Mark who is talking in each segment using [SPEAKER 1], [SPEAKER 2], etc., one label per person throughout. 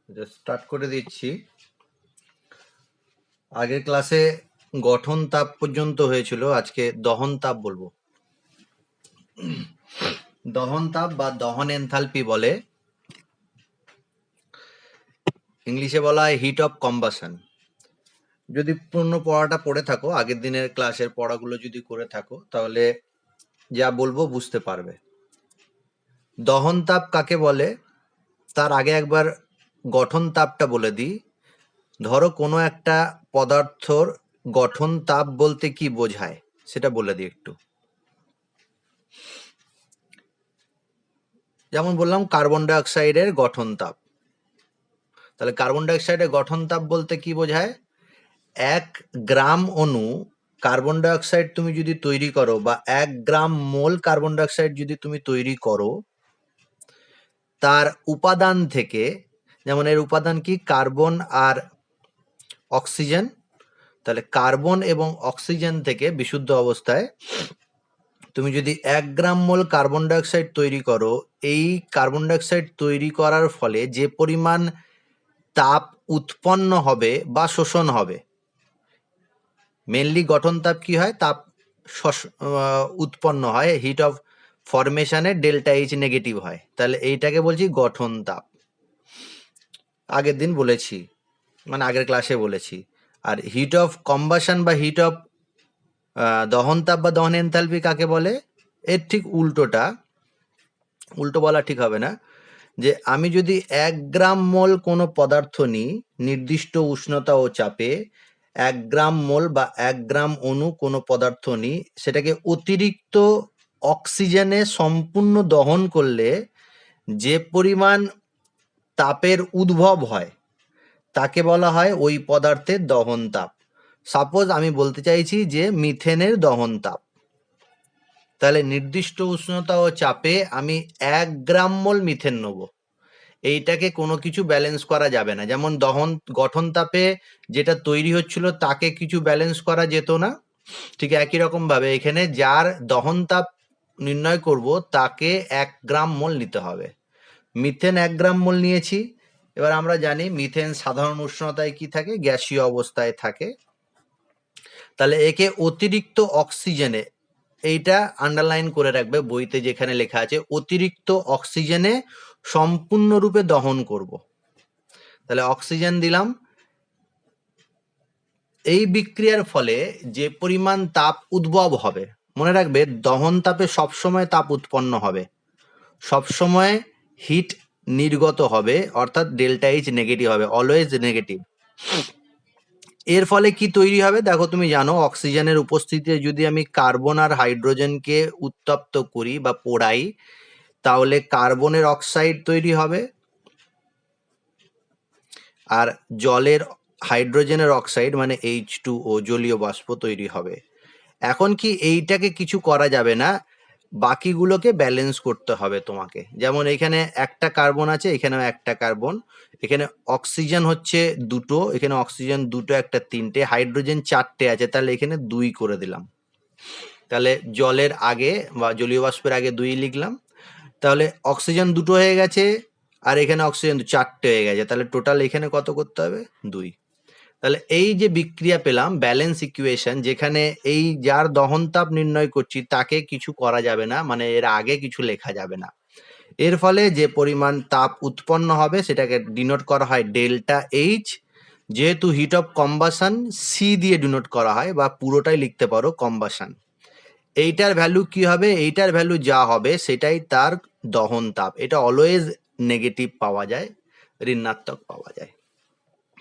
[SPEAKER 1] Start করে দিচ্ছি। আগের ক্লাসে গঠন তাপ পর্যন্ত হয়েছিল, আজকে দহন তাপ বলবো। দহন তাপ বা দহন এনথালপি বলে, ইংলিশে বলা হয় হিট অফ কম্বাসন। যদি পূর্ণ পড়াটা পড়ে থাকো, আগের দিনের ক্লাসের পড়াগুলো যদি করে থাকো, তাহলে যা বলবো বুঝতে পারবে। দহন তাপ কাকে বলে তার আগে একবার গঠন তাপটা বলে দিই। ধরো কোনো একটা পদার্থর গঠন তাপ বলতে কি বোঝায় সেটা বলে দিই একটু। যেমন বললাম কার্বন ডাই অক্সাইডের গঠন তাপ, তাহলে কার্বন ডাই অক্সাইডের গঠন তাপ বলতে কি বোঝায়? 1 গ্রাম অণু কার্বন ডাই অক্সাইড তুমি যদি তৈরি করো, বা 1 গ্রাম মোল কার্বন ডাই অক্সাইড যদি তুমি তৈরি করো, তার উপাদান থেকে, যেমন এর উপাদান কি কার্বন আর অক্সিজেন, তাহলে কার্বন এবং অক্সিজেন থেকে বিশুদ্ধ অবস্থায় তুমি যদি 1 গ্রাম মোল কার্বন ডাই অক্সাইড তৈরি করো, এই কার্বন ডাই অক্সাইড তৈরি করার ফলে যে পরিমাণ তাপ উৎপন্ন হবে বা শোষণ হবে, মেনলি গঠন তাপ কি হয়? তাপ উৎপন্ন হয়, হিট অফ ফরমেশনে ডেল্টা এইচ নেগেটিভ হয়, তাহলে এইটাকে বলছি গঠন তাপ। আগের দিন বলেছি, মানে আগের ক্লাসে বলেছি। আর হিট অফ কম্বাসন বা হিট অফ দহন তাপ বা দহন এনথালপি কাকে বলে? এর ঠিক উল্টোটা, উল্টো বলা ঠিক হবে না, যে আমি যদি 1 গ্রাম মোল কোনো পদার্থ নিই নির্দিষ্ট উষ্ণতা ও চাপে, 1 গ্রাম মোল বা 1 গ্রাম অণু কোনো পদার্থ নিই, সেটাকে অতিরিক্ত অক্সিজেনে সম্পূর্ণ দহন করলে যে পরিমাণ তাপের উদ্ভব হয় তাকে বলা হয় ওই পদার্থের দহন তাপ। সাপোজ আমি বলতে চাইছি যে মিথেনের দহন তাপ, তাহলে নির্দিষ্ট উষ্ণতা ও চাপে আমি 1 গ্রাম মোল মিথেন নেব, এইটাকে কোনো কিছু ব্যালেন্স করা যাবে না। যেমন গঠন তাপে যেটা তৈরি হচ্ছিল তাকে কিছু ব্যালেন্স করা যেত না, ঠিক একই রকম ভাবে এখানে যার দহন তাপ নির্ণয় করব তাকে 1 গ্রাম মোল নিতে হবে। মিথেন 1 গ্রাম মোল নিয়েছি। এবার আমরা জানি মিথেন সাধারণ উষ্ণতায় কি থাকে? গ্যাসীয় অবস্থায় থাকে। তাহলে একে অতিরিক্ত অক্সিজেনে, এইটা আন্ডারলাইন করে রাখবে বইতে যেখানে লেখা আছে, অতিরিক্ত অক্সিজেনে সম্পূর্ণরূপে দহন করব। তাহলে অক্সিজেন দিলাম। এই বিক্রিয়ার ফলে যে পরিমাণ তাপ উদ্ভব হবে, মনে রাখবে দহন তাপে সবসময় তাপ উৎপন্ন হবে, সবসময় হিট নির্গত হবে, অর্থাৎ ডেল্টা এইচ নেগেটিভ হবে, অলওয়েজ নেগেটিভ। এর ফলে কি তৈরি হবে দেখো, তুমি জানো অক্সিজেনের উপস্থিতিতে যদি আমি কার্বন আর হাইড্রোজেনকে উত্তপ্ত করি বা পোড়াই, তাহলে কার্বনের অক্সাইড তৈরি হবে আর জলের হাইড্রোজেনের অক্সাইড মানে H2O জলীয় বাষ্প তৈরি হবে। এখন কি এইটাকে কিছু করা যাবে না, বাকিগুলোকে ব্যালেন্স করতে হবে তোমাকে। যেমন এখানে একটা কার্বন আছে, এখানেও একটা কার্বন, এখানে অক্সিজেন হচ্ছে 2টো, এখানে অক্সিজেন 2টো, একটা 3টে, হাইড্রোজেন 4টে আছে, তাহলে এখানে 2 করে দিলাম। তাহলে জলের আগে বা জলীয় বাষ্পের আগে 2 লিখলাম। তাহলে অক্সিজেন 2টো হয়ে গেছে আর এখানে অক্সিজেন 4টে হয়ে গেছে, তাহলে টোটাল এখানে কত করতে হবে? 2। তাহলে এই যে বিক্রিয়া পেলাম, ব্যালেন্স ইকুয়েশন, যেখানে এই যার দহন তাপ নির্ণয় করছি তাকে কিছু করা যাবে না, মানে এর আগে কিছু লেখা যাবে না। এর ফলে যে পরিমাণ তাপ উৎপন্ন হবে সেটাকে ডিনোট করা হয় ডেল্টা এইচ। যেহেতু হিট অফ কম্বাসন সি দিয়ে ডিনোট করা হয়, বা পুরোটাই লিখতে পারো কম্বাসন। এইটার ভ্যালু কি হবে? এইটার ভ্যালু যা হবে সেটাই তার দহন তাপ। এটা অলওয়েজ নেগেটিভ পাওয়া যায়, ঋণাত্মক পাওয়া যায়।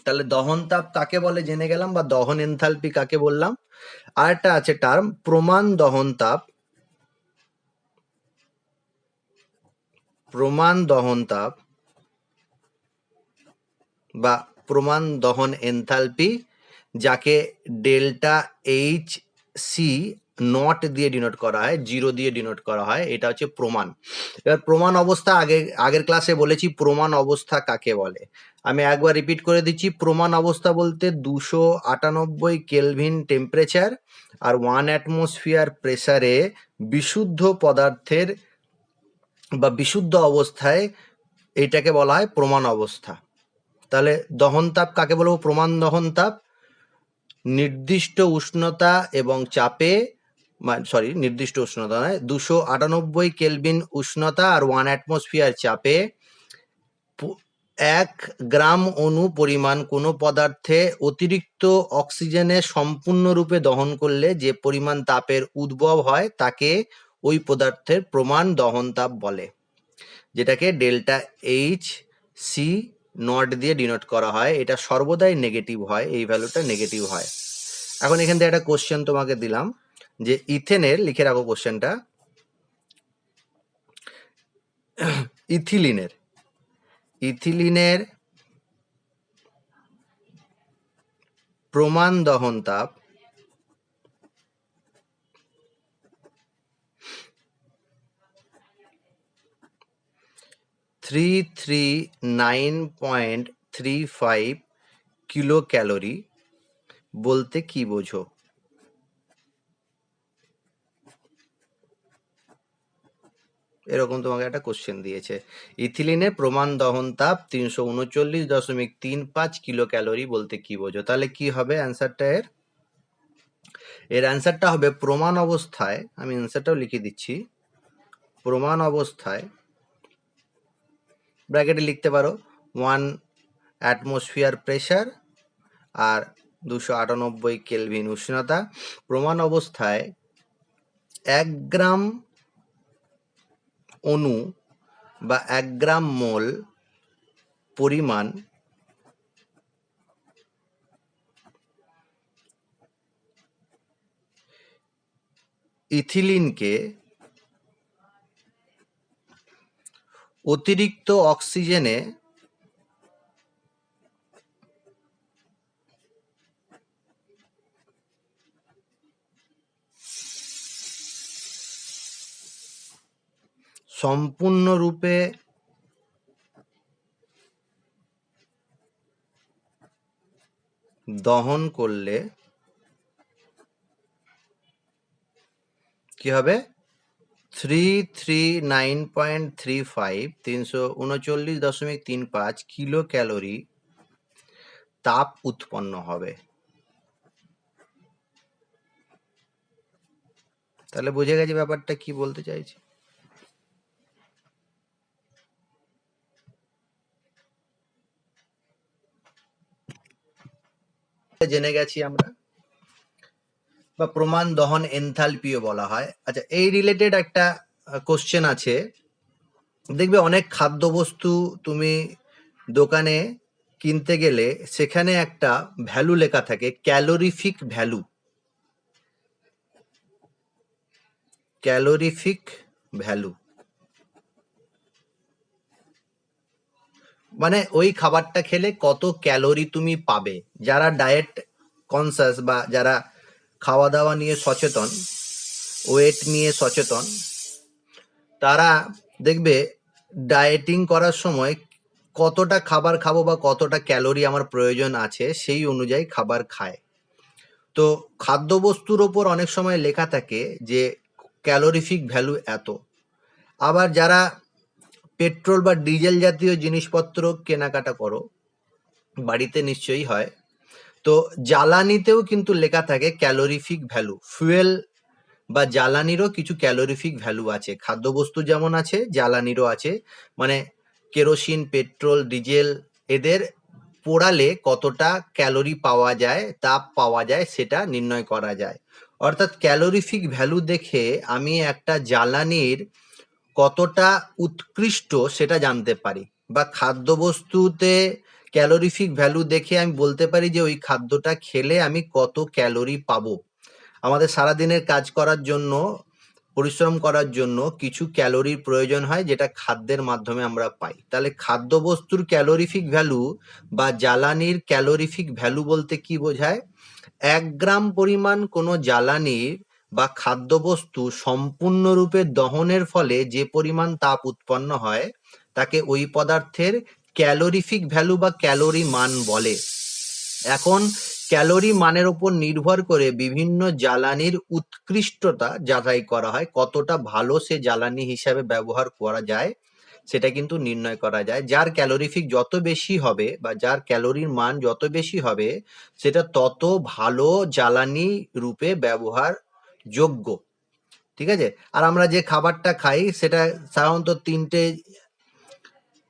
[SPEAKER 1] তাহলে দহন তাপ কাকে বলে জেনে গেলাম, বা দহন এনথালপি কাকে বললাম। আর একটা আছে টার্ম প্রমাণ দহন তাপ। প্রমাণ দহন তাপ বা প্রমাণ দহন এনথালপি, যাকে ডেল্টা এইচ সি নট দিয়ে ডিনোট করা হয়, 0 দিয়ে ডিনোট করা হয়, এটা হচ্ছে প্রমাণ। এবার প্রমাণ অবস্থা আগের ক্লাসে বলেছি প্রমাণ অবস্থা কাকে বলে। আমি একবার রিপিট করে দিচ্ছি। প্রমাণ অবস্থা বলতে 298 কেলভিন টেম্পারেচার আর 1 অ্যাটমসফিয়ার প্রেসারে বিশুদ্ধ পদার্থের বা বিশুদ্ধ অবস্থায়, এটাকে বলা হয় প্রমাণ অবস্থা। তাহলে দহন তাপ কাকে বলবো? প্রমাণ দহন তাপ নির্দিষ্ট উষ্ণতা এবং চাপে, নির্দিষ্ট উষ্ণতা নয়, 298 কেলভিন উষ্ণতা আর 1 অ্যাটমসফিয়ার চাপে 1 গ্রাম অণু পরিমাণ কোনো পদার্থে অতিরিক্ত অক্সিজেনে সম্পূর্ণরূপে দহন করলে যে পরিমাণ তাপের উদ্ভব হয় তাকে ওই পদার্থের প্রমাণ দহন তাপ বলে, যেটাকে ডেল্টা এইচ সি নট দিয়ে ডিনোট করা হয়। এটা সর্বদাই নেগেটিভ হয়, এই ভ্যালুটা নেগেটিভ হয়। এখন এখান থেকে একটা কোশ্চেন তোমাকে দিলাম যে ইথেনের, লিখে রাখো কোশ্চেনটা, ইথিলিনের প্রমাণ দহন তাপ (339.35 কিলো ক্যালোরি বলতে কি বোঝো? এরকম তোমাকে একটা কোশ্চেন দিয়েছে, ইথিলিনের প্রমাণ দহন তাপ 339.35 কিলো ক্যালোরি বলতে কি বোঝো? তাহলে কি হবে অ্যান্সারটা? এর অ্যান্সারটা হবে প্রমাণ অবস্থায়, আমি অ্যান্সারটাও লিখে দিচ্ছি, প্রমাণ অবস্থায় ব্র্যাকেটে লিখতে পারো 1 অ্যাটমসফিয়ার প্রেসার আর 298 কেলভিন উষ্ণতা। প্রমাণ অবস্থায় 1 গ্রাম অণু বা 1 গ্রাম মোল পরিমাণ ইথিলিনকে অতিরিক্ত অক্সিজেনে সম্পূর্ণরূপে দহন করলে কি হবে? 339.35 কিলো ক্যালোরি তাপ উৎপন্ন হবে। তাহলে বুঝে গেছে ব্যাপারটা কি বলতে চাইছি? জেনে গেছি আমরা, বা প্রমাণ দহন এনথালপিও বলা হয়। আচ্ছা, এই রিলেটেড একটা কোশ্চেন আছে, দেখবে অনেক খাদ্যবস্তু তুমি দোকানে কিনতে গেলে সেখানে একটা ভ্যালু লেখা থাকে, ক্যালোরিফিক ভ্যালু। ক্যালোরিফিক ভ্যালু মানে ওই খাবারটা খেলে কত ক্যালোরি তুমি পাবে। যারা ডায়েট কনসাস বা যারা খাওয়া দাওয়া নিয়ে সচেতন, ওয়েট নিয়ে সচেতন, তারা দেখবে ডায়েটিং করার সময় কতটা খাবার খাবো বা কতটা ক্যালোরি আমার প্রয়োজন আছে সেই অনুযায়ী খাবার খায়। তো খাদ্যবস্তুর ওপর অনেক সময় লেখা থাকে যে ক্যালোরিফিক ভ্যালু এত। আবার যারা পেট্রোল বা ডিজেল জাতীয় জিনিসপত্র কেনাকাটা করো, বাড়িতে নিশ্চয়ই হয়, তো জ্বালানিতেও কিন্তু লেখা থাকে ক্যালোরিফিক ভ্যালু। ফুয়েল বা জ্বালানিরও কিছু ক্যালোরিফিক ভ্যালু আছে, খাদ্যবস্তু যেমন আছে জ্বালানিরও আছে। মানে কেরোসিন, পেট্রোল, ডিজেল এদের পোড়ালে কতটা ক্যালোরি পাওয়া যায়, তাপ পাওয়া যায়, সেটা নির্ণয় করা যায়। অর্থাৎ ক্যালোরিফিক ভ্যালু দেখে আমি একটা জ্বালানির কতটা উৎকৃষ্ট সেটা জানতে পারি, বা খাদ্যবস্তুতে ক্যালোরিফিক ভ্যালু দেখে আমি বলতে পারি যে ওই খাদ্যটা খেলে আমি কত ক্যালোরি পাবো। আমাদের সারাদিনের কাজ করার জন্য, পরিশ্রম করার জন্য কিছু ক্যালোরির প্রয়োজন হয়, যেটা খাদ্যের মাধ্যমে আমরা পাই। তাহলে খাদ্যবস্তুর ক্যালোরিফিক ভ্যালু বা জ্বালানির ক্যালোরিফিক ভ্যালু বলতে কি বোঝায়? 1 গ্রাম পরিমাণ কোনো জ্বালানির বা খাদ্যবস্তু সম্পূর্ণরূপে দহনের ফলে যে পরিমাণ তাপ উৎপন্ন হয় তাকে ওই পদার্থের ক্যালোরিফিক ভ্যালু বা ক্যালোরি মান বলে। এখন ক্যালোরি মানের উপর নির্ভর করে বিভিন্ন জ্বালানির উৎকৃষ্টতা যাচাই করা হয়, কতটা ভালো সে জ্বালানি হিসাবে ব্যবহার করা যায় সেটা কিন্তু নির্ণয় করা যায়। যার ক্যালোরিফিক যত বেশি হবে বা যার ক্যালোরির মান যত বেশি হবে সেটা তত ভালো জ্বালানি রূপে ব্যবহার যোগ্য। ঠিক আছে? আর আমরা যে খাবারটা খাই সেটা সাধারণত তিনটে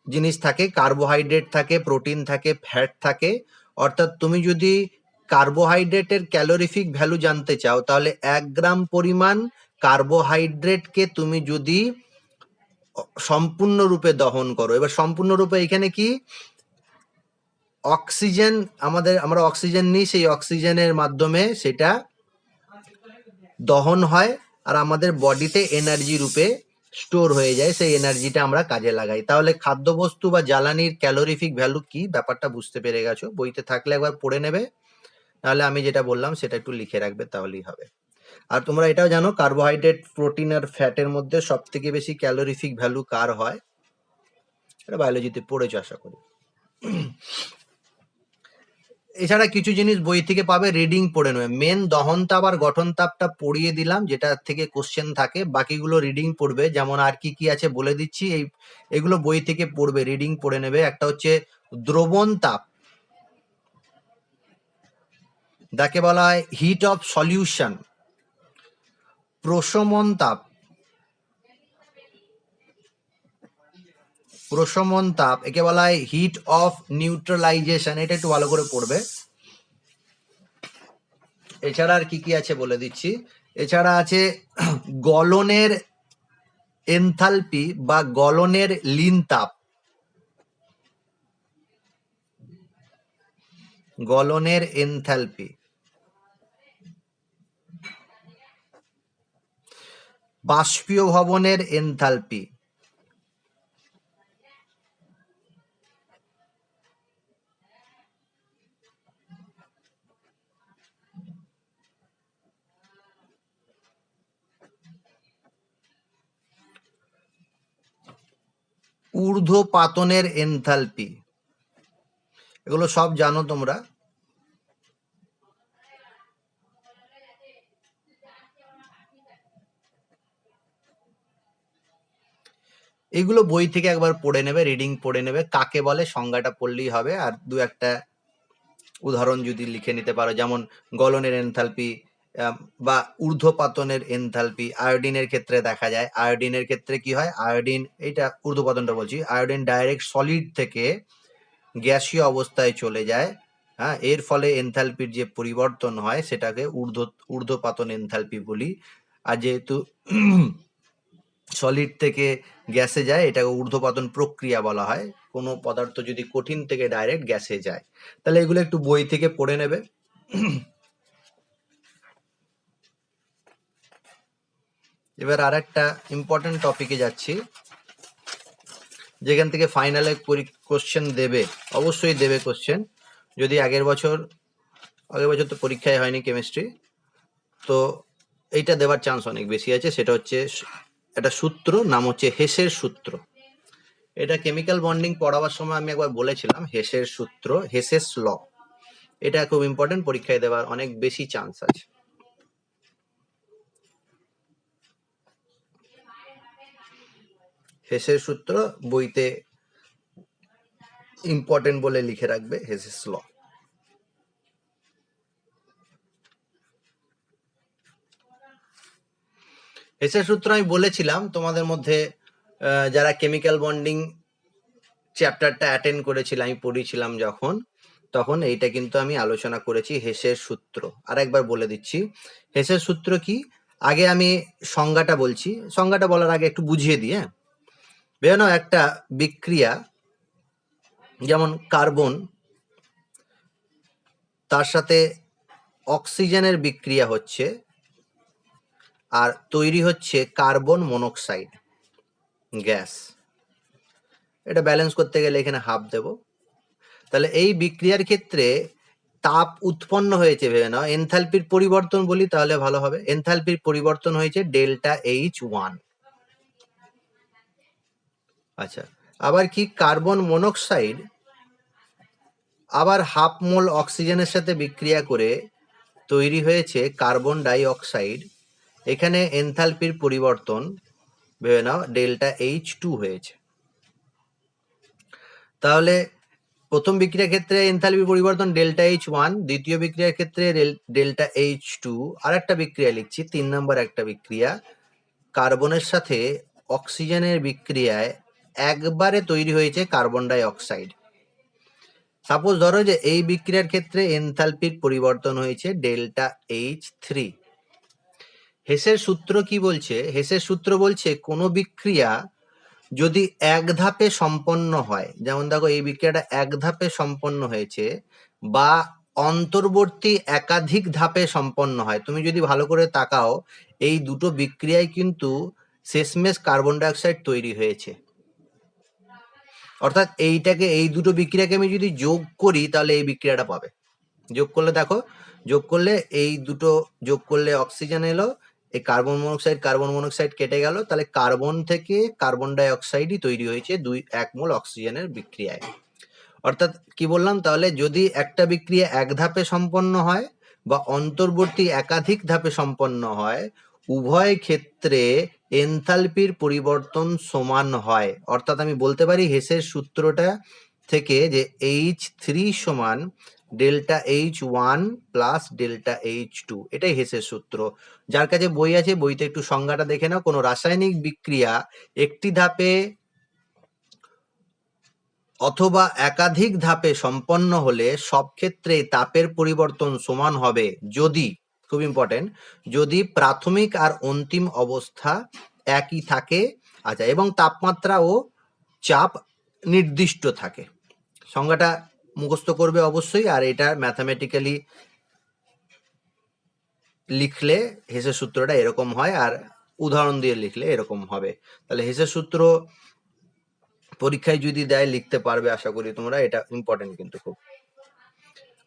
[SPEAKER 1] জিনিস থাকে, কার্বোহাইড্রেট থাকে, প্রোটিন থাকে, ফ্যাট থাকে। অর্থাৎ তুমি যদি কার্বোহাইড্রেটের ক্যালোরিফিক ভ্যালু জানতে চাও তাহলে 1 গ্রাম পরিমাণ কার্বোহাইড্রেটকে তুমি যদি সম্পূর্ণরূপে দহন করো, এবার সম্পূর্ণরূপে এখানে কি অক্সিজেন, আমরা অক্সিজেন নিই, সেই অক্সিজেনের মাধ্যমে সেটা দহন হয় আর আমাদের বডিতে এনার্জি রূপে স্টোর হয়ে যায়, সেই এনার্জিটা আমরা কাজে লাগাই। তাহলে খাদ্যবস্তু বা জ্বালানির ক্যালোরিফিক ভ্যালু কি, ব্যাপারটা বুঝতে পেরে গেছো। বইতে থাকলে একবার পড়ে নেবে, নাহলে আমি যেটা বললাম সেটা একটু লিখে রাখবে, তাহলেই হবে। আর তোমরা এটাও জানো কার্বোহাইড্রেট, প্রোটিন আর ফ্যাটের মধ্যে সব থেকে বেশি ক্যালোরিফিক ভ্যালু কার হয়, এটা বায়োলজিতে পড়েছো আশা করি। এছাড়া কিছু জিনিস বই থেকে পাবে, রিডিং পড়ে নেবে। মেন দহন তাপ আর গঠন তাপটা পড়িয়ে দিলাম, যেটা থেকে কোশ্চেন থাকে, বাকিগুলো রিডিং পড়বে। যেমন আর কি কি আছে বলে দিচ্ছি, এগুলো বই থেকে পড়বে, রিডিং পড়ে নেবে। একটা হচ্ছে দ্রবণ তাপ, যাকে বলা হয় হিট অফ সলিউশন। প্রশমন তাপ, প্রশমন তাপ একে বলা হয় হিট অফ নিউট্রালাইজেশন, এটা একটু ভালো করে পড়বে। এছাড়া আর কি কি আছে বলে দিচ্ছি। এছাড়া আছে গলনের এনথালপি বা গলনের লিন তাপ, গলনের এনথালপি, বাষ্পীয় ভবনের এনথালপি, ঊর্ধ্বপাতনের এনথালপি, এগুলো সব জানো তোমরা। এগুলো বই থেকে একবার পড়ে নেবে, রিডিং পড়ে নেবে। কাকে বলে সংজ্ঞাটা পড়লেই হবে, আর দু একটা উদাহরণ যদি লিখে নিতে পারো, যেমন গলনের এনথালপি বা ঊর্ধ্বপাতনের এনথালপি। আয়োডিনের ক্ষেত্রে দেখা যায়, আয়োডিনের ক্ষেত্রে কি হয়, আয়োডিন, এইটা ঊর্ধ্বপাতনটা বলছি, আয়োডিন ডাইরেক্ট সলিড থেকে গ্যাসীয় অবস্থায় চলে যায়। হ্যাঁ, এর ফলে এনথালপির যে পরিবর্তন হয় সেটাকে ঊর্ধ্বপাতন এনথালপি বলি। আর যেহেতু সলিড থেকে গ্যাসে যায়, এটাকে ঊর্ধ্বপাতন প্রক্রিয়া বলা হয়। কোনো পদার্থ যদি কঠিন থেকে ডাইরেক্ট গ্যাসে যায়, তাহলে এগুলো একটু বই থেকে পড়ে নেবে। এবার আর একটা ইম্পর্টেন্ট টপিকে যাচ্ছি, যেখান থেকে ফাইনালে কোশ্চেন দেবে, অবশ্যই দেবে কোশ্চেন। যদি আগের বছর তো পরীক্ষায় হয়নি কেমিস্ট্রি, তো এইটা দেওয়ার চান্স অনেক বেশি আছে। সেটা হচ্ছে একটা সূত্র, নাম হচ্ছে হেসের সূত্র। এটা কেমিক্যাল বন্ডিং পড়াবার সময় আমি একবার বলেছিলাম, হেসের সূত্র, হেসেস ল। এটা খুব ইম্পর্টেন্ট, পরীক্ষায় দেওয়ার অনেক বেশি চান্স আছে। হেসের সূত্র বইতে ইম্পর্টেন্ট বলে লিখে রাখবে, হেসেস ল। হেসের সূত্র আমি বলেছিলাম তোমাদের মধ্যে যারা কেমিক্যাল বন্ডিং চ্যাপ্টারটা অ্যাটেন্ড করেছিল, আমি পড়িয়েছিলাম যখন, তখন এইটা কিন্তু আমি আলোচনা করেছি, হেসের সূত্র। আর একবার বলে দিচ্ছি হেসের সূত্র কি। আগে আমি সংজ্ঞাটা বলছি, সংজ্ঞাটা বলার আগে একটু বুঝিয়ে দিই। হ্যাঁ, বেরোনো একটা বিক্রিয়া, যেমন কার্বন, তার সাথে অক্সিজেনের বিক্রিয়া হচ্ছে, আর তৈরি হচ্ছে কার্বন মনোক্সাইড গ্যাস। এটা ব্যালেন্স করতে গেলে এখানে হাফ দেব। তাহলে এই বিক্রিয়ার ক্ষেত্রে তাপ উৎপন্ন হয়েছে, ভেবে নাও, এনথালপির পরিবর্তন বলি তাহলে ভালো হবে। এনথালপির পরিবর্তন হয়েছে ডেল্টা H1। আচ্ছা, আবার কি, কার্বন মনোক্সাইড আবার হাফ মোল অক্সিজেনের সাথে বিক্রিয়া করে তৈরি হয়েছে কার্বন ডাই অক্সাইড। এখানে এনথালপির পরিবর্তন ভেবে নাও ডেল্টা H2 হয়েছে। তাহলে প্রথম বিক্রিয়ার ক্ষেত্রে এনথালপি পরিবর্তন ডেল্টা H1, দ্বিতীয় বিক্রিয়ার ক্ষেত্রে ডেল্টা H2। আর একটা বিক্রিয়া লিখছি, 3 নম্বর একটা বিক্রিয়া, কার্বনের সাথে অক্সিজেনের বিক্রিয়ায় একবারে তৈরি হয়েছে কার্বন ডাই অক্সাইড। সাপোজ ধরো যে এই বিক্রিয়ার ক্ষেত্রে এনথালপির পরিবর্তন হয়েছে ডেল্টা H3। হেসের সূত্র কি বলছে? হেসের সূত্র বলছে কোনো বিক্রিয়া যদি এক ধাপে সম্পন্ন হয়, যেমন দেখো এই বিক্রিয়াটা এক ধাপে সম্পন্ন হয়েছে, বা অন্তর্বর্তী একাধিক ধাপে সম্পন্ন হয়, তুমি যদি ভালো করে তাকাও এই দুটো বিক্রিয়ায় কিন্তু শেষমেশ কার্বন ডাই অক্সাইড তৈরি হয়েছে। অর্থাৎ এই দুটো বিক্রিয়াকে আমি যদি যোগ করি তাহলে এই বিক্রিয়াটা পাবে। যোগ করলে দেখো, যোগ করলে এই দুটো যোগ করলে অক্সিজেন এলো, এই কার্বন মনোক্সাইড কেটে গেল, তাহলে কার্বন থেকে কার্বন ডাই অক্সাইডই তৈরি হয়েছে 1 মোল অক্সিজেনের বিক্রিয়ায়। অর্থাৎ কি বললাম, তাহলে যদি একটা বিক্রিয়া এক ধাপে সম্পন্ন হয় বা অন্তর্বর্তী একাধিক ধাপে সম্পন্ন হয়, উভয় ক্ষেত্রে এনথালপির পরিবর্তন সমান হয়। অর্থাৎ আমি বলতে পারি হেসের সূত্রটা থেকে যে H3 সমান delta H1 plus delta H2, এটাই হেসের সূত্র। যার কাছে বই আছে বইতে একটু সংজ্ঞাটা দেখে নাও। কোনো রাসায়নিক বিক্রিয়া একটি ধাপে অথবা একাধিক ধাপে সম্পন্ন হলে সব ক্ষেত্রে তাপের পরিবর্তন সমান হবে যদি, খুব ইম্পর্টেন্ট, যদি প্রাথমিক আর অন্তিম অবস্থা একই থাকে, আচ্ছা, এবং তাপমাত্রা ও চাপ নির্দিষ্ট থাকে। সংজ্ঞাটা মুখস্থ করবে অবশ্যই, আর এটা ম্যাথামেটিক্যালি লিখলে হেসের সূত্রটা এরকম হয়, আর উদাহরণ দিয়ে লিখলে এরকম হবে। তাহলে হেসের সূত্র পরীক্ষায় যদি দেয় লিখতে পারবে আশা করি তোমরা, এটা ইম্পর্টেন্ট কিন্তু খুব।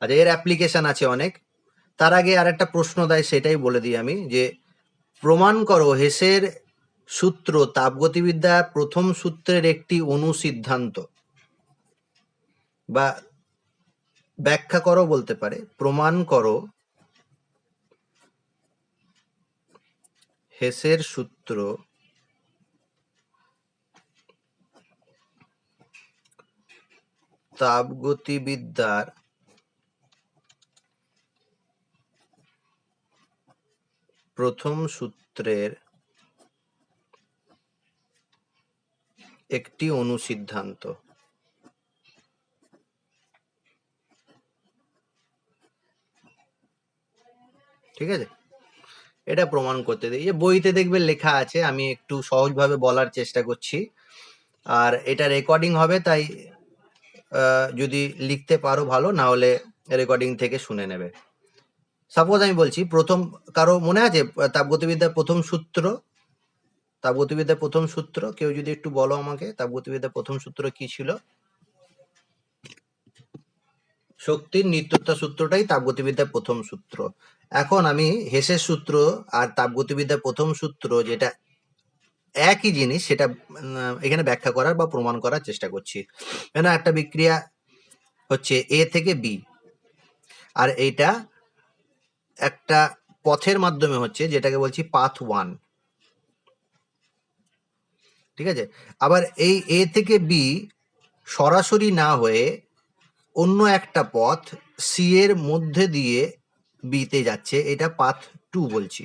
[SPEAKER 1] আচ্ছা, এর অ্যাপ্লিকেশন আছে অনেক। তার আগে আর একটা প্রশ্ন দেয়, সেটাই বলে দিই আমি, যে প্রমাণ করো হেসের সূত্র তাপগতিবিদ্যা প্রথম সূত্রের একটি অনুসিদ্ধান্ত, বা ব্যাখ্যা করো বলতে পারে। প্রমাণ করো হেসের সূত্র তাপগতিবিদ্যার প্রথম সূত্রের একটি অনুসিদ্ধান্ত। ঠিক আছে, এটা প্রমাণ করতে দিই। যে বইতে দেখবে লেখা আছে, আমি একটু সহজভাবে বলার চেষ্টা করছি, আর এটা রেকর্ডিং হবে, তাই যদি লিখতে পারো ভালো, না হলে রেকর্ডিং থেকে শুনে নেবে। সাপোজ আমি বলছি, প্রথম, কারো মনে আছে তাপগতিবিদ্যার প্রথম সূত্র? তাপগতিবিদ্যার প্রথম সূত্র কেউ যদি একটু বলো আমাকে, তাপগতিবিদ্যার প্রথম সূত্র কি ছিল? শক্তির নিত্যতা সূত্রটাই তাপগতিবিদ্যার প্রথম সূত্র। এখন আমি হেসের সূত্র আর তাপগতিবিদ্যার প্রথম সূত্র, যেটা একই জিনিস, সেটা এখানে ব্যাখ্যা করার বা প্রমাণ করার চেষ্টা করছি। এখানে একটা বিক্রিয়া হচ্ছে এ থেকে বি, আর এইটা একটা পথের মাধ্যমে হচ্ছে, যেটাকে বলছি পাথ 1। ঠিক আছে, আবার এই এ থেকে বি সরাসরি না হয়ে অন্য একটা পথ সি এর মধ্যে দিয়ে বিতে যাচ্ছে, এটা পাথ 2 বলছি।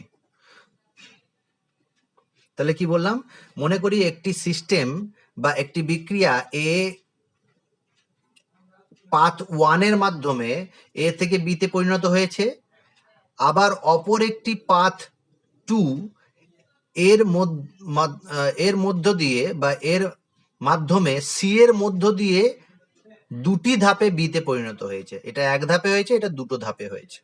[SPEAKER 1] তাহলে কি বললাম, মনে করি একটি সিস্টেম বা একটি বিক্রিয়া এ পাথ 1 এর মাধ্যমে এ থেকে বিতে পরিণত হয়েছে, আবার অপর একটি পাথ 2 এর মধ্য দিয়ে বা এর মাধ্যমে সি এর মধ্য দিয়ে দুটি ধাপে বিতে পরিণত হয়েছে। এটা এক ধাপে হয়েছে, এটা দুটো ধাপে হয়েছে।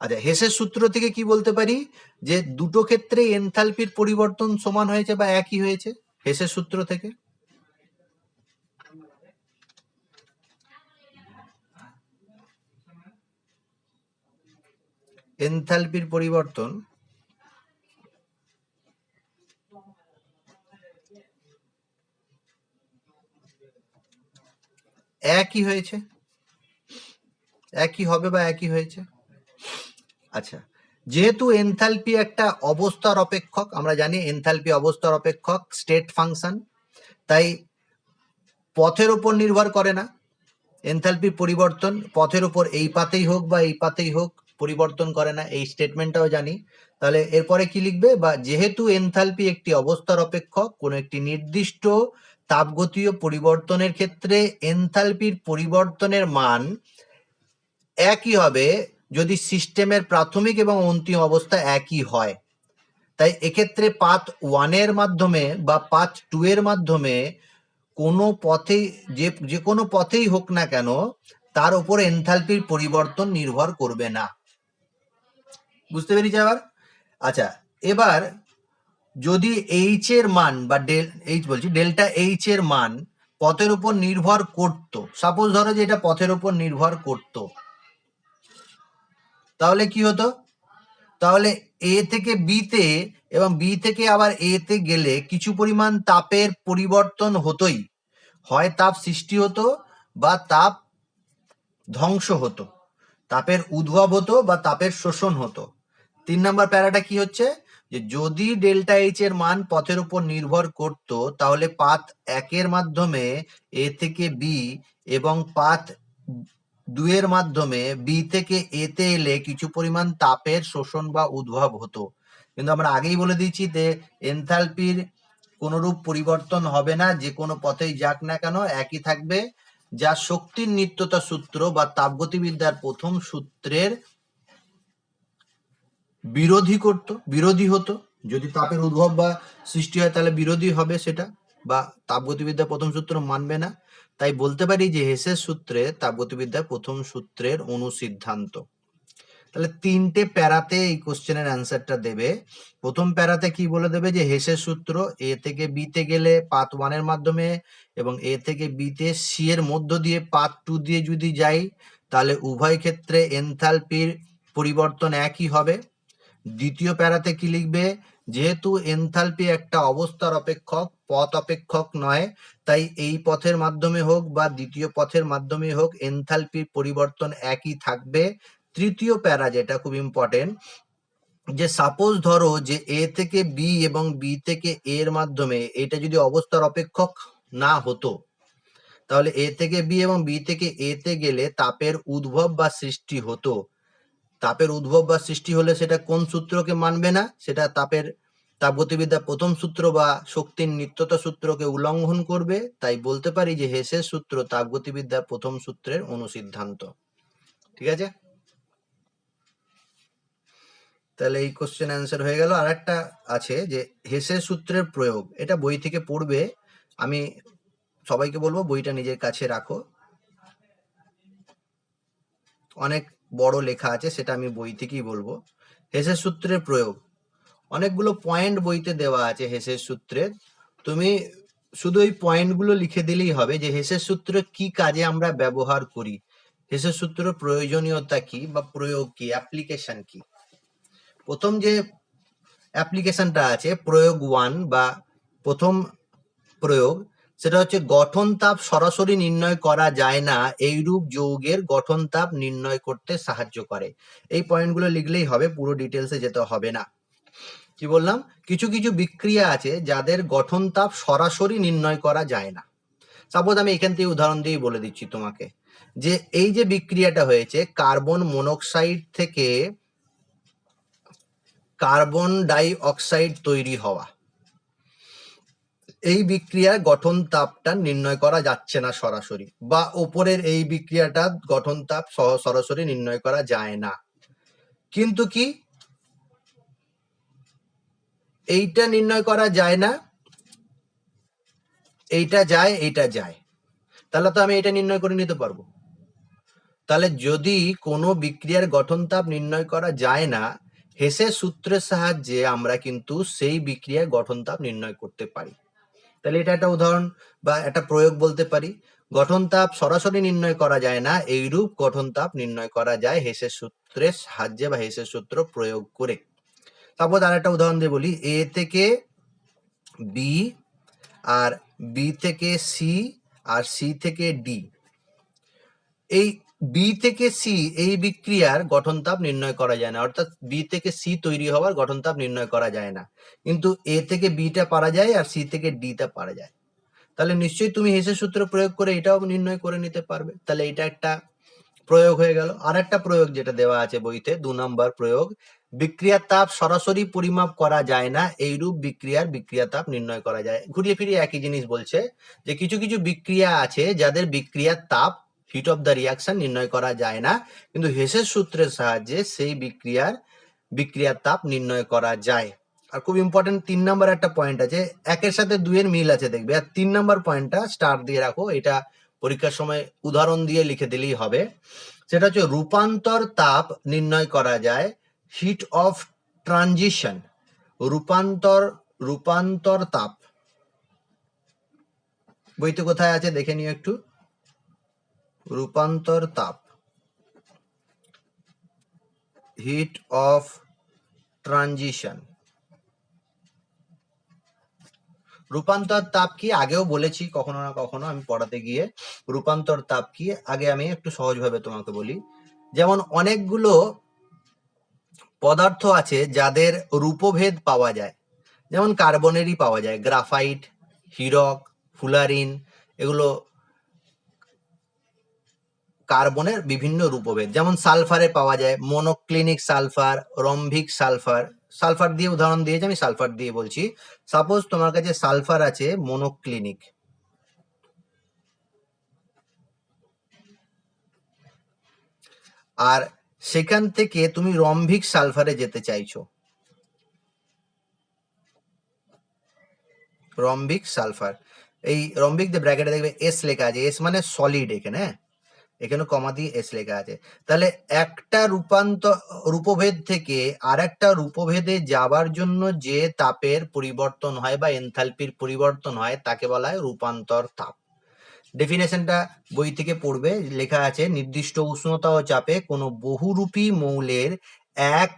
[SPEAKER 1] আচ্ছা, হেসের সূত্র থেকে কি বলতে পারি, যে দুটো ক্ষেত্রে এনথালপির পরিবর্তন সমান হয়েছে বা একই হয়েছে। হেসের সূত্র থেকে এনথালপির পরিবর্তন একই হয়েছে, একই হবে বা একই হয়েছে। আচ্ছা, যেহেতু এনথালপি একটা অবস্থার অপেক্ষক, আমরা জানি এনথালপি অবস্থার অপেক্ষক, স্টেট ফাংশন, তাই পথের উপর নির্ভর করে না। এনথালপির পরিবর্তন পথের উপর এই পাতেই হোক বা এই পাতেই হোক পরিবর্তন করে না, এই স্টেটমেন্টটাও জানি। তাহলে এরপরে কি লিখবে, বা যেহেতু এনথালপি একটি অবস্থার অপেক্ষক, কোনো একটি নির্দিষ্ট তাপগতীয় পরিবর্তনের ক্ষেত্রে এনথালপির পরিবর্তনের মান একই হবে যদি সিস্টেমের প্রাথমিক এবং অন্তিম অবস্থা একই হয়। তাই এক্ষেত্রে পাথ 1 এর মাধ্যমে বা পাথ 2 এর মাধ্যমে কোনো পথেই যে কোনো পথেই হোক না কেন তার উপর এনথালপির পরিবর্তন নির্ভর করবে না। বুঝতে পেরেছি আবার? আচ্ছা, এবার যদি এইচ এর মান বা ডেল্টা এইচ এর মান পথের উপর নির্ভর করত, সাপোজ ধরো যে এটা পথের উপর নির্ভর করত, তাহলে কি হতো? তাহলে এ থেকে বি তে এবং বি থেকে আবার এ তে গেলে কিছু পরিমাণ তাপের পরিবর্তন হতোই, হয় তাপ সৃষ্টি হতো বা তাপ ধ্বংস হতো, তাপের উদ্ভব হতো বা তাপের শোষণ হতো। 3 নম্বর প্যারাটা কি হচ্ছে, যে যদি ডেল্টা এইচ এর মান পথের উপর নির্ভর করত, তাহলে পাথ 1 এর মাধ্যমে এ থেকে বি এবং পাথ 2 এর মাধ্যমে বি থেকে এ তে এলে কিছু পরিমাণ তাপের শোষণ বা উদ্ভব হতো। কিন্তু আমরা আগেই বলে দিয়েছি যে এনথালপির কোনরূপ পরিবর্তন হবে না, যে কোনো পথেই যাক না কেন একই থাকবে, যা শক্তির নিত্যতা সূত্র বা তাপগতিবিদ্যার প্রথম সূত্রের বিরোধী হতো। যদি তাপের উদ্ভব বা সৃষ্টি হয় তাহলে বিরোধী হবে সেটা, বা তাপগতিবিদ্যার প্রথম সূত্র মানবে না। তাই বলতে পারি যে হেসের সূত্রে তাপগতিবিদ্যার প্রথম সূত্রের অনুসিদ্ধান্ত। তাহলে 3টে প্যারাতে এই কোশ্চেনের অ্যান্সারটা দেবে। প্রথম প্যারাতে কি বলে দেবে, যে হেসের সূত্র এ থেকে বি তে গেলে পাথ 1 এর মাধ্যমে এবং এ থেকে বি তে সি এর মধ্য দিয়ে পাথ 2 দিয়ে যদি যাই, তাহলে উভয় ক্ষেত্রে এনথালপির পরিবর্তন একই হবে। দ্বিতীয় প্যারাতে কি লিখবে, যেহেতু এনথালপি একটা অবস্থার অপেক্ষক, পথ অপেক্ষক নয়, তাই এই পথের মাধ্যমে হোক বা দ্বিতীয় পথের মাধ্যমে হোক এনথালপির পরিবর্তন একই থাকবে। তৃতীয় প্যারা যেটা খুব ইম্পর্টেন্ট, যে সাপোজ ধরো যে এ থেকে বি এবং বি থেকে এ এর মাধ্যমে এটা যদি অবস্থার অপেক্ষক না হতো, তাহলে এ থেকে বি এবং বি থেকে এ তে গেলে তাপের উদ্ভব বা সৃষ্টি হতো। তাপের উদ্ভব বা সৃষ্টি হলে সেটা কোন সূত্রকে মানবে না, সেটা তাপগতিবিদ্যার প্রথম সূত্র বা শক্তির নিত্যতা সূত্রকে উল্লঙ্ঘন করবে। তাই বলতে পারি যে হেসের সূত্র তাপগতিবিদ্যার প্রথম সূত্রের অনুসিদ্ধান্ত। ঠিক আছে, তাহলে এই কোশ্চেন অ্যান্সার হয়ে গেল। আর একটা আছে যে হেসের সূত্রের প্রয়োগ, এটা বই থেকে পড়বে। আমি সবাইকে বলবো বইটা নিজের কাছে রাখো, অনেক বড় লেখা আছে, সেটা আমি বই থেকেই বলবো। হেসের সূত্রের প্রয়োগ, অনেকগুলো পয়েন্ট বইতে দেওয়া আছে হেসের সূত্রের। তুমি শুধু এই পয়েন্টগুলো লিখে দিলেই হবে যে হেসের সূত্র কি কাজে আমরা ব্যবহার করি, হেসের সূত্র প্রয়োজনীয়তা কি বা প্রয়োগ কি, অ্যাপ্লিকেশন কি। প্রথম যে অ্যাপ্লিকেশনটা আছে প্রয়োগ 1 বা প্রথম প্রয়োগ, সেটা হচ্ছে গঠন তাপ সরাসরি নির্ণয় করা যায় না এইরূপ যৌগের গঠন তাপ নির্ণয় করতে সাহায্য করে। এই পয়েন্টগুলো লিখলেই হবে, পুরো ডিটেলসে যেতে হবে না। কি বললাম, কিছু কিছু বিক্রিয়া আছে যাদের গঠন তাপ সরাসরি নির্ণয় করা যায় না। সাপোজ আমি এখান থেকে উদাহরণ দিয়ে বলে দিচ্ছি তোমাকে, যে এই যে বিক্রিয়াটা হয়েছে কার্বন মনোক্সাইড থেকে কার্বন ডাই অক্সাইড তৈরি হওয়া, এই বিক্রিয়ার গঠন তাপটা নির্ণয় করা যাচ্ছে না সরাসরি, বা ওপরের এই বিক্রিয়াটা গঠন তাপ সরাসরি নির্ণয় করা যায় না। কিন্তু কি এইটা নির্ণয় করা যায় না, এইটা যায়, এইটা যায়, তাহলে তো আমি এটা নির্ণয় করে নিতে পারবো। তাহলে যদি কোনো বিক্রিয়ার গঠন তাপ নির্ণয় করা যায় না, হেসের সূত্রের সাহায্যে আমরা কিন্তু সেই বিক্রিয়ার গঠন তাপ নির্ণয় করতে পারি। তাহলে এটা একটা উদাহরণ বা একটা প্রয়োগ বলতে পারি। গঠন তাপ সরাসরি নির্ণয় করা যায় না, এইরূপ গঠন তাপ নির্ণয় করা যায় হেসের সূত্রের সাহায্যে বা হেসের সূত্র প্রয়োগ করে। তারপর আর একটা উদাহরণ দিয়ে বলি, এ থেকে বি আর বি থেকে সি আর সি থেকে ডি, এই বি থেকে সি এই বিক্রিয়ার গঠন তাপ নির্ণয় করা যায় না, অর্থাৎ বি থেকে সি তৈরি হওয়ার গঠন তাপ নির্ণয় করা যায় না, কিন্তু এ থেকে বিটা পারা যায় আর সি থেকে ডিটা পারা যায়। তাহলে নিশ্চয়ই তুমি হেসের সূত্র প্রয়োগ করে এটাও নির্ণয় করে নিতে পারবে। তাহলে এটা একটা প্রয়োগ হয়ে গেল। আর একটা প্রয়োগ যেটা দেওয়া আছে বইতে, 2 নম্বর প্রয়োগ, বিক্রিয়ার তাপ সরাসরি পরিমাপ করা যায় না, এইরূপ বিক্রিয়া তাপ নির্ণয় করা যায়। ঘুরিয়ে ফিরিয়ে একই জিনিস বলছে যে কিছু কিছু বিক্রিয়া আছে যাদের বিক্রিয়ার তাপ, হিট অফ দ্য রিয়াকশন, নির্ণয় করা যায় না, কিন্তু হেসের সূত্রের সাহায্যে সেই বিক্রিয়ার তাপ নির্ণয় করা যায়। আর খুব ইম্পর্টেন্ট 3 নম্বর একটা পয়েন্ট আছে, একের সাথে 2 এর মিল আছে দেখবে। আর 3 নম্বর পয়েন্টটা স্টার দিয়ে রাখো, এটা পরীক্ষার সময় উদাহরণ দিয়ে লিখে দিলেই হবে। সেটা হচ্ছে রূপান্তর তাপ নির্ণয় করা যায়, হিট অফ ট্রানজিশন। রূপান্তর তাপ বইতে কোথায় আছে দেখে নিও একটু। রূপান্তর তাপ, হিট অফ ট্রানজিশন। রূপান্তর তাপ কি আগেও বলেছি কখনো না কখনো আমি পড়াতে গিয়ে। রূপান্তর তাপ কি আগে আমি একটু সহজভাবে তোমাকে বলি। যেমন অনেকগুলো পদার্থ আছে যাদের রূপভেদ পাওয়া যায়, যেমন কার্বনেরই পাওয়া যায়, গ্রাফাইট, হীরক, ফুলারিন, এগুলো কার্বনের বিভিন্ন রূপভেদ। যেমন সালফারে পাওয়া যায় মনোক্লিনিক সালফার, রম্ভিক সালফার। সালফার দিয়ে উদাহরণ দিয়েছি, আমি সালফার দিয়ে বলছি। সাপোজ তোমার কাছে সালফার আছে মনোক্লিনিক, আর সেখান থেকে তুমি রম্ভিক সালফারে যেতে চাইছো। রম্ভিক সালফার, এই রম্ভিক দিয়ে ব্র্যাকেটে দেখবে এস লেখা আছে, এস মানে সলিড, এখানে এখানে কমা দিয়ে এস লেখা আছে। তাহলে একটা রূপভেদ থেকে আরেকটা রূপভেদে যাবার জন্য যে তাপের পরিবর্তন হয় বা এনথালপির পরিবর্তন হয় তাকে বলা হয় রূপান্তর তাপ। ডেফিনেশনটা বই থেকে পড়বে, লেখা আছে নির্দিষ্ট উষ্ণতা ও চাপে কোনো বহুরূপী মৌলের এক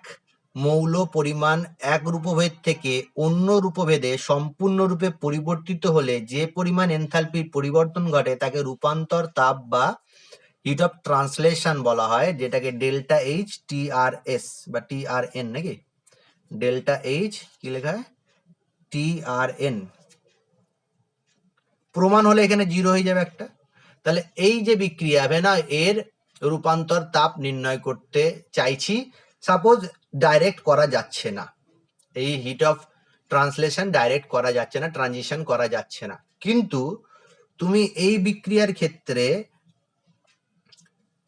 [SPEAKER 1] মৌল পরিমাণ এক রূপভেদ থেকে অন্য রূপভেদে সম্পূর্ণরূপে পরিবর্তিত হলে যে পরিমাণ এনথালপির পরিবর্তন ঘটে তাকে রূপান্তর তাপ বা হিট অফ ট্রান্সলেশন বলা হয়, যেটাকে ডেল্টা এইচ টিআরএস বা টিআরএন, নাকি ডেল্টা এইচ কি লেখা হয় টিআরএন। প্রমাণ হলে এখানে 0 হয়ে যাবে একটা। তাহলে এই যে বিক্রিয়া হবে না, এর রূপান্তর তাপ নির্ণয় করতে চাইছি। সাপোজ ডাইরেক্ট করা যাচ্ছে না, এই হিট অফ ট্রান্সলেশন ডাইরেক্ট করা যাচ্ছে না, ট্রানজিশন করা যাচ্ছে না, কিন্তু তুমি এই বিক্রিয়ার ক্ষেত্রে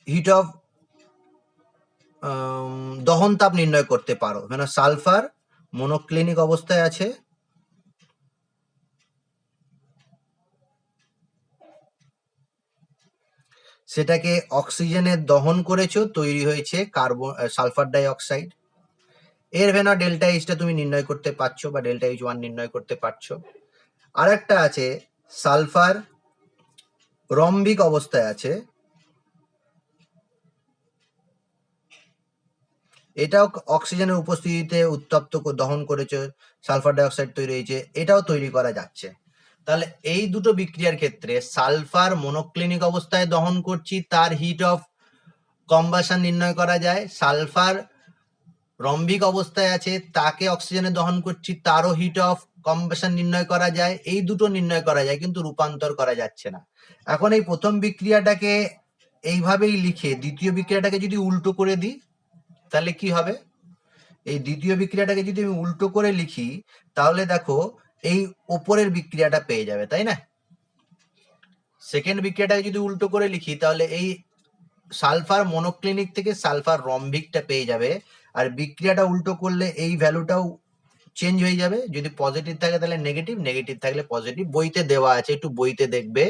[SPEAKER 1] হিট অফ দহন তাপ নির্ণয় করতে পারো। মানে সালফার মনোক্লিনিক অবস্থায় আছে, সেটাকে অক্সিজেনের দহন করেছো, তৈরি হয়েছে সালফার ডাই অক্সাইড। এর ভেনা ডেল্টা এইচটা তুমি নির্ণয় করতে পারছো বা ডেল্টা এইচ 1 নির্ণয় করতে পারছো। আর একটা আছে সালফার রম্বিক অবস্থায় আছে, এটাও অক্সিজেনের উপস্থিতিতে উত্তপ্ত দহন করেছে, সালফার ডাইঅক্সাইড তৈরি হয়েছে, এটাও তৈরি করা যাচ্ছে। তাহলে এই দুটো বিক্রিয়ার ক্ষেত্রে সালফার মনোক্লিনিক অবস্থায় দহন করছি, তার হিট অফ কম্বাশন নির্ণয় করা যায়। সালফার রম্বিক অবস্থায় আছে, তাকে অক্সিজেনে দহন করছি, তারও হিট অফ কম্বাশন নির্ণয় করা যায়। এই দুটো নির্ণয় করা যায়, কিন্তু রূপান্তর করা যাচ্ছে না। এখন এই প্রথম বিক্রিয়াটাকে এইভাবেই লিখে দ্বিতীয় বিক্রিয়াটাকে যদি উল্টো করে দিই তাহলে কি হবে? এই দ্বিতীয় বিক্রিয়াটাকে যদি আমি উল্টো করে লিখি তাহলে দেখো এই ওপরের বিক্রিয়াটা পেয়ে যাবে, তাই না? সেকেন্ড বিক্রিয়াটাকে যদি উল্টো করে লিখি তাহলে এই সালফার মনোক্লিনিক থেকে সালফার রম্বিকটা পেয়ে যাবে, আর বিক্রিয়াটা উল্টো করলে এই ভ্যালুটাও চেঞ্জ হয়ে যাবে। যদি পজিটিভ থাকে তাহলে নেগেটিভ, নেগেটিভ থাকলে পজিটিভ। বইতে দেওয়া আছে, একটু বইতে দেখবে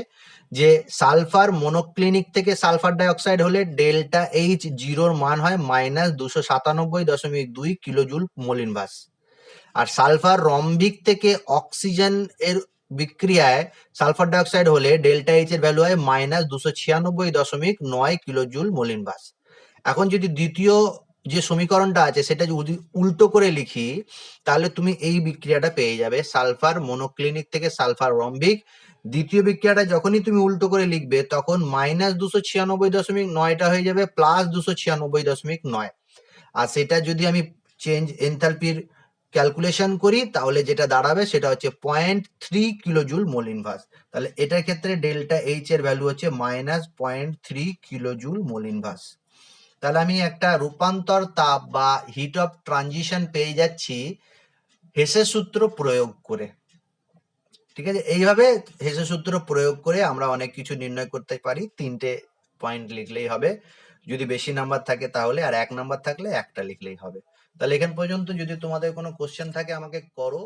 [SPEAKER 1] যে সালফার মনোক্লিনিক থেকে সালফার ডাইঅক্সাইড হলে ডেল্টা এইচ 0 মান হয় -297.2 কিলোজুল মোল ইনভার্স। আর সালফার রম্বিক থেকে অক্সিজেন এর বিক্রিয়ায় সালফার ডাইঅক্সাইড হলে ডেল্টা এইচ এর ভ্যালু হয় -296.9 কিলোজুল মোল ইনভার্স। এখন যদি দ্বিতীয় যে সমীকরণটা আছে সেটা যদি উল্টো করে লিখি তাহলে তুমি এই বিক্রিয়াটা পেয়ে যাবে, সালফার মনোক্লিনিক থেকে সালফার রম্বিক। দ্বিতীয় বিক্রিয়াটা যখনই তুমি উল্টো করে লিখবে তখন -296.9টা হয়ে যাবে +296.9। আর সেটা যদি আমি চেঞ্জ এনথালপির ক্যালকুলেশন করি তাহলে যেটা দাঁড়াবে সেটা হচ্ছে 0.3 কিলোজুল মোল ইনভার্স। তাহলে এটার ক্ষেত্রে ডেল্টা এইচ এর ভ্যালু হচ্ছে -0.3 কিলোজুল মোল ইনভার্স। তাহলে আমি একটা রূপান্তর তাপ বা হিট অফ ট্রানজিশন পেয়ে যাচ্ছি হেসের সূত্র প্রয়োগ করে। ঠিক আছে, এইভাবে হেসের সূত্র প্রয়োগ করে আমরা অনেক কিছু নির্ণয় করতে পারি। 3টে পয়েন্ট লিখলেই হবে, যদি বেশি নাম্বার থাকে তাহলে, আর 1 নাম্বার থাকলে একটা লিখলেই হবে। তাহলে এখান পর্যন্ত যদি তোমাদের কোনো কোশ্চেন থাকে আমাকে করো।